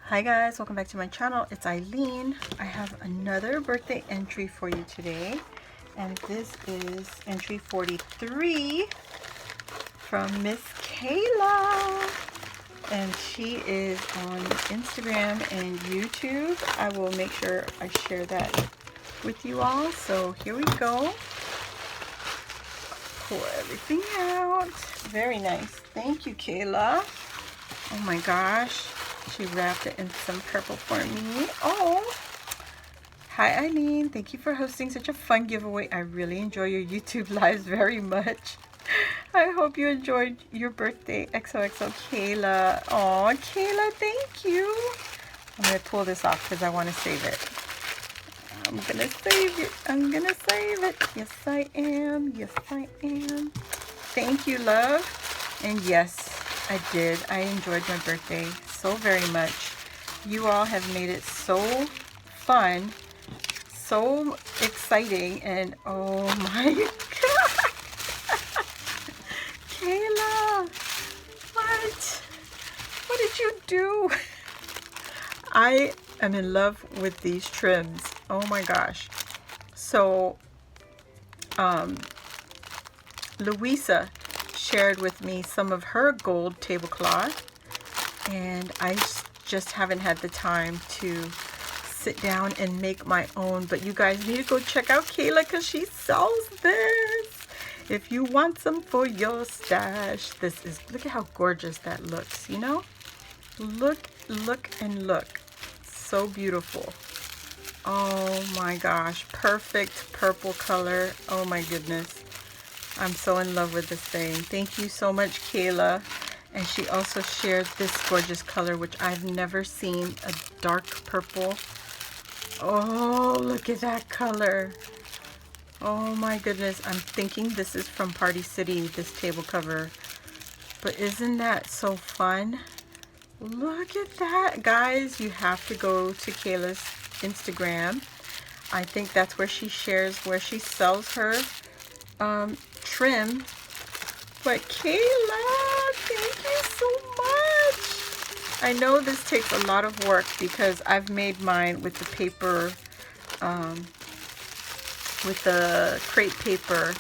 Hi guys, welcome back to my channel. It's Eileen. I have another birthday entry for you today, and this is entry 43 from Miss Kayla, and she is on Instagram and YouTube. I will make sure I share that with you all. So here we go. Pour everything out. Very nice. Thank you, Kayla. Oh my gosh. She wrapped it in some purple for me. Oh, hi Eileen. Thank you for hosting such a fun giveaway. I really enjoy your YouTube lives very much. I hope you enjoyed your birthday. XOXO Kayla. Oh, Kayla, thank you. I'm going to pull this off because I want to save it. I'm going to save it. I'm going to save it. Yes, I am. Yes, I am. Thank you, love. And yes, I did. I enjoyed my birthday so very much. You all have made it so fun, so exciting, and oh my god. Kayla, what did you do? I am in love with these trims. Oh my gosh. So Louisa shared with me some of her gold tablecloth, and I just haven't had the time to sit down and make my own. But you guys need to go check out Kayla because she sells this. If you want some for your stash, this is, look at how gorgeous that looks, you know? Look, and look. So beautiful. Oh my gosh, perfect purple color. Oh my goodness. I'm so in love with this thing. Thank you so much, Kayla. And she also shared this gorgeous color, which I've never seen, a dark purple. Oh, look at that color. Oh my goodness. I'm thinking this is from Party City, this table cover. But isn't that so fun? Look at that. Guys, you have to go to Kayla's Instagram. I think that's where she shares, where she sells her trim. But Kayla, thank you so much. I know this takes a lot of work because I've made mine with the paper, with the crepe paper,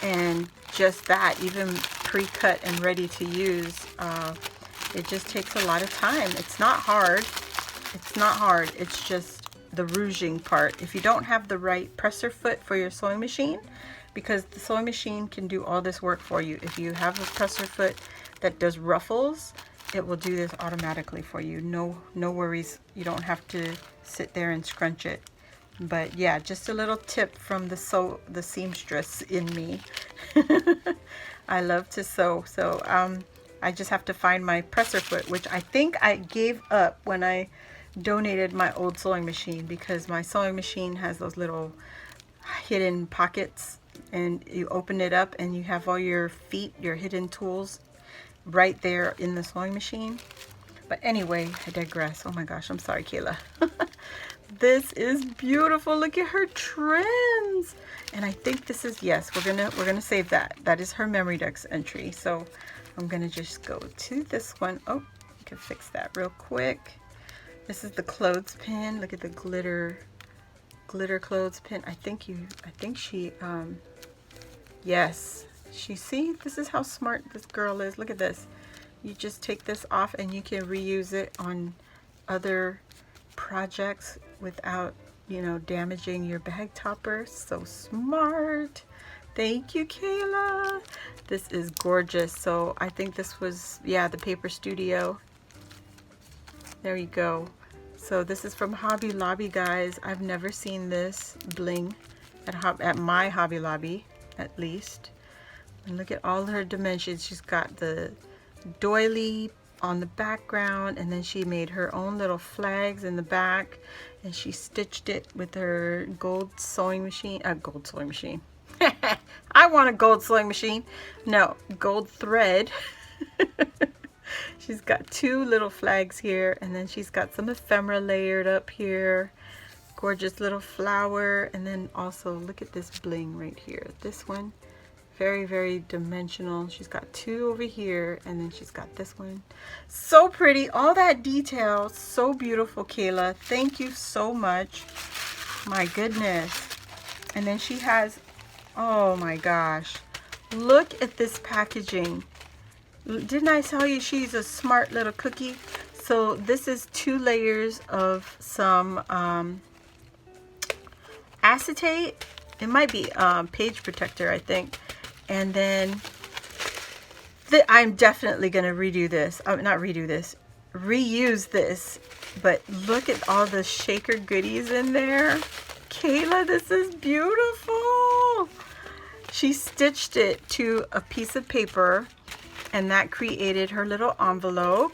and just that, even pre-cut and ready to use. It just takes a lot of time. It's not hard. It's not hard. It's just the rouging part. If you don't have the right presser foot for your sewing machine, because the sewing machine can do all this work for you. If you have a presser foot that does ruffles, it will do this automatically for you. No worries. You don't have to sit there and scrunch it. But yeah, just a little tip from the seamstress in me. I love to sew, so I just have to find my presser foot, which I think I gave up when I donated my old sewing machine, because my sewing machine has those little hidden pockets, and you open it up and you have all your feet, your hidden tools right there in the sewing machine. But anyway, I digress. Oh my gosh, I'm sorry, Kayla. This is beautiful. Look at her trims. And I think this is, yes, we're gonna save that. That is her memory decks entry. So I'm gonna just go to this one. Oh, you can fix that real quick. This is the clothespin. Look at the glitter clothespin. I think she yes, see, this is how smart this girl is. Look at this. You just take this off and you can reuse it on other projects without, you know, damaging your bag topper. So smart. Thank you, Kayla. This is gorgeous. So I think this was, yeah, the Paper Studio. There you go. So this is from Hobby Lobby, guys. I've never seen this bling at my Hobby Lobby, at least. And look at all her dimensions. She's got the doily on the background, and then she made her own little flags in the back, and she stitched it with her gold sewing machine. Gold sewing machine. I want a gold sewing machine. No, gold thread. She's got two little flags here, and then she's got some ephemera layered up here. Gorgeous little flower, and then also look at this bling right here. This one, very, very dimensional. She's got two over here, and then she's got this one. So pretty. All that detail. So beautiful, Kayla. Thank you so much. My goodness. And then she has, oh my gosh. Look at this packaging. Didn't I tell you she's a smart little cookie? So this is 2 layers of some acetate. It might be page protector, I think. And then I'm definitely going to redo this. Not redo this. Reuse this. But look at all the shaker goodies in there. Kayla, this is beautiful. She stitched it to a piece of paper, and that created her little envelope.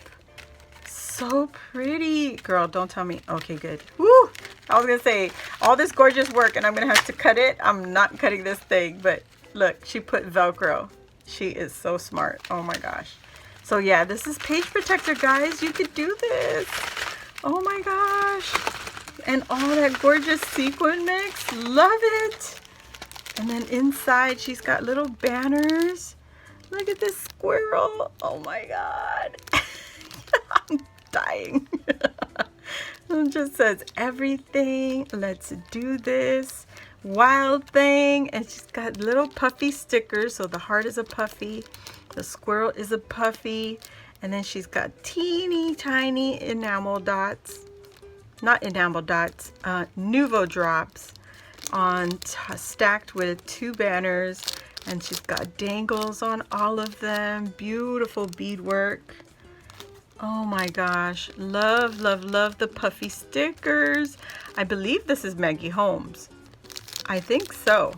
So pretty. Girl, don't tell me. Okay, good. Woo! I was going to say, all this gorgeous work, and I'm going to have to cut it. I'm not cutting this thing, but look, she put Velcro. She is so smart. Oh my gosh. So yeah, this is page protector, guys. You could do this. Oh my gosh. And all that gorgeous sequin mix. Love it. And then inside, she's got little banners. Look at this squirrel. Oh my God. I'm dying. It just says everything. Let's do this. Wild thing. And she's got little puffy stickers. So the heart is a puffy. The squirrel is a puffy. And then she's got teeny tiny enamel dots. Not enamel dots. Nuvo drops on stacked with 2 banners. And she's got dangles on all of them. Beautiful beadwork. Oh my gosh. Love, love, love the puffy stickers. I believe this is Maggie Holmes. I think so.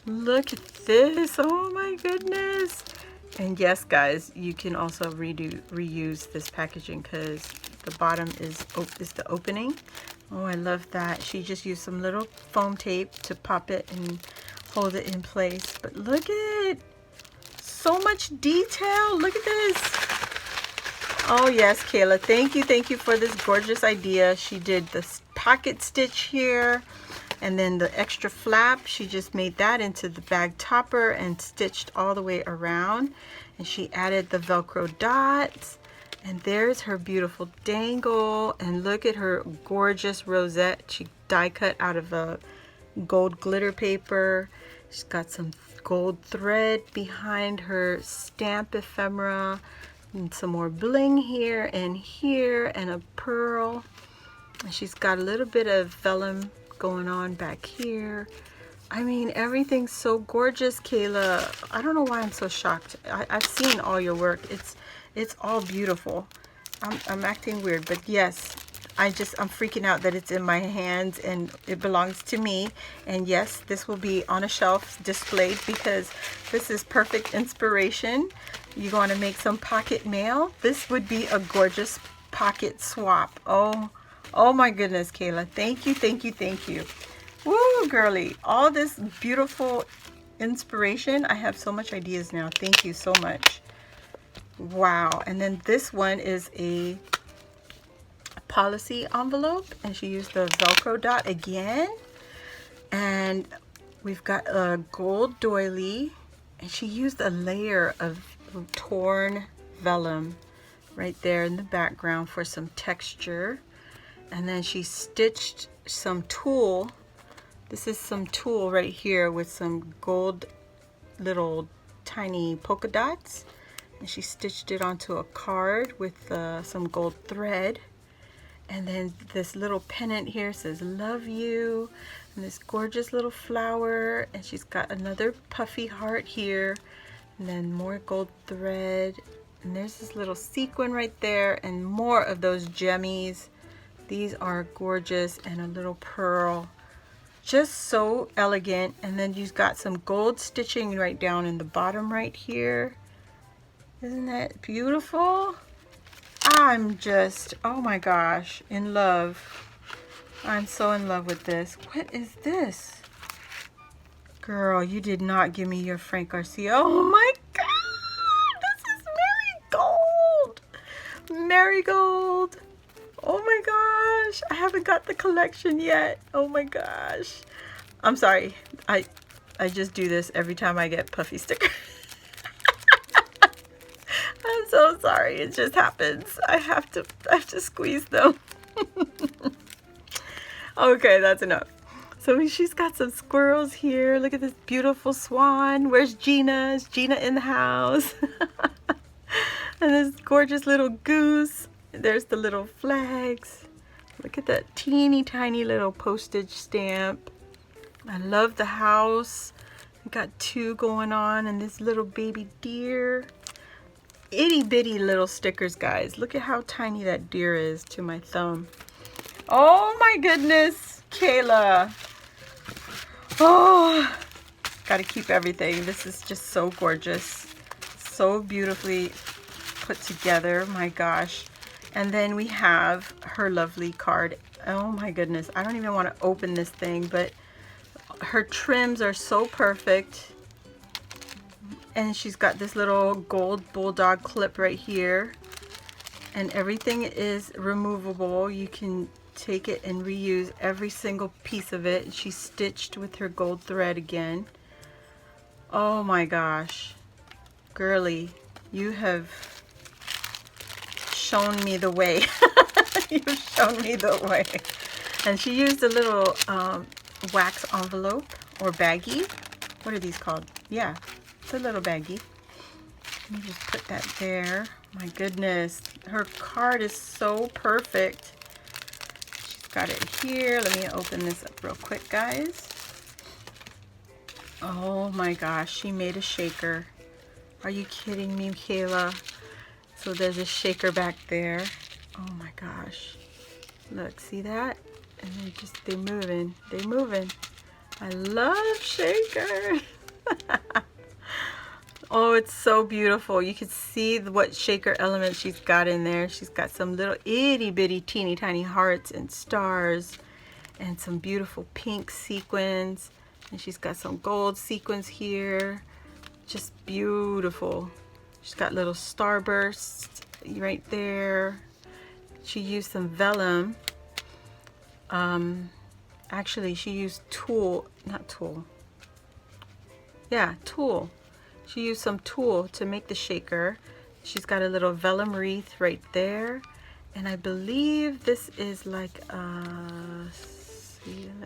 Look at this. Oh my goodness. And yes, guys, you can also reuse this packaging because the bottom is the opening. Oh, I love that. She just used some little foam tape to pop it and hold it in place. But look at so much detail. Look at this. Oh yes, Kayla, thank you for this gorgeous idea. She did this pocket stitch here, and then the extra flap, she just made that into the bag topper and stitched all the way around. And she added the Velcro dots, and there's her beautiful dangle. And look at her gorgeous rosette. She die cut out of a gold glitter paper. She's got some gold thread behind her stamp ephemera. And some more bling here, and a pearl. And she's got a little bit of vellum going on back here. I mean, everything's so gorgeous, Kayla. I don't know why I'm so shocked. I've seen all your work. It's all beautiful. I'm acting weird, but yes, I'm freaking out that it's in my hands and it belongs to me. And yes, this will be on a shelf displayed because this is perfect inspiration. You want to make some pocket mail? This would be a gorgeous pocket swap. Oh my goodness, Kayla. Thank you. Woo, girly. All this beautiful inspiration. I have so much ideas now. Thank you so much. Wow. And then this one is a policy envelope, and she used the Velcro dot again. And we've got a gold doily, and she used a layer of torn vellum right there in the background for some texture. And then she stitched some tulle. This is some tulle right here with some gold little tiny polka dots, and she stitched it onto a card with some gold thread. And then this little pennant here says love you, and this gorgeous little flower, and she's got another puffy heart here, and then more gold thread, and there's this little sequin right there, and more of those gemmies. These are gorgeous, and a little pearl. Just so elegant. And then you've got some gold stitching right down in the bottom right here. Isn't that beautiful? I'm just, oh my gosh, in love. I'm so in love with this. What is this? Girl, you did not give me your Frank Garcia. Oh my God, this is Marigold. Marigold. Oh my gosh, I haven't got the collection yet. Oh my gosh. I'm sorry. I just do this every time I get puffy stickers. I'm so sorry. It just happens. I have to squeeze them. Okay, that's enough. So she's got some squirrels here. Look at this beautiful swan. Where's Gina? Is Gina in the house? And this gorgeous little goose. There's the little flags. Look at that teeny tiny little postage stamp. I love the house. We got two going on and this little baby deer. Itty bitty little stickers, guys. Look at how tiny that deer is to my thumb. Oh my goodness, Kayla. Oh, gotta keep everything. This is just so gorgeous. So beautifully put together, my gosh. And then we have her lovely card. Oh my goodness, I don't even want to open this thing, but her trims are so perfect. And she's got this little gold bulldog clip right here. And everything is removable. You can take it and reuse every single piece of it. She's stitched with her gold thread again. Oh my gosh. Girly, you have shown me the way. You've shown me the way. And she used a little wax envelope or baggie. What are these called? Yeah, it's a little baggie. Let me just put that there. My goodness, her card is so perfect. She's got it here. Let me open this up real quick, guys. Oh my gosh, she made a shaker. Are you kidding me, Kayla? So there's a shaker back there. Oh my gosh. Look, see that? And they're moving. They're moving. I love shaker. Oh, it's so beautiful. You can see what shaker element she's got in there. She's got some little itty bitty teeny tiny hearts and stars and some beautiful pink sequins. And she's got some gold sequins here. Just beautiful. She's got little starbursts right there. She used some vellum. Actually, she used tulle. She used some tulle to make the shaker. She's got a little vellum wreath right there. And I believe this is like let's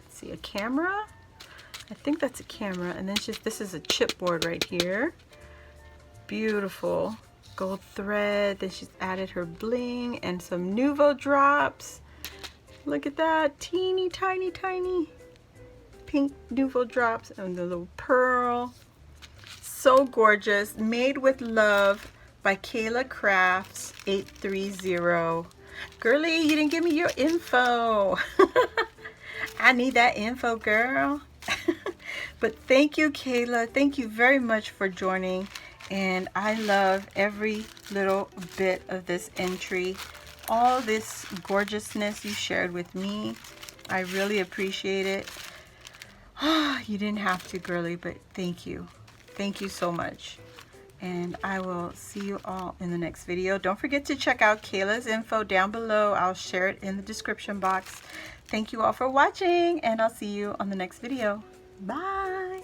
see, a camera? I think that's a camera. And then this is a chipboard right here. Beautiful gold thread. Then she's added her bling and some Nuvo drops. Look at that, teeny tiny pink Nuvo drops and the little pearl. So gorgeous. Made with love by Kayla Crafts 830. Girly, you didn't give me your info. I need that info, girl. But thank you, Kayla. Thank you very much for joining. And I love every little bit of this entry. All this gorgeousness you shared with me. I really appreciate it. You didn't have to, girly, but thank you. Thank you so much. And I will see you all in the next video. Don't forget to check out Kayla's info down below. I'll share it in the description box. Thank you all for watching, and I'll see you on the next video. Bye.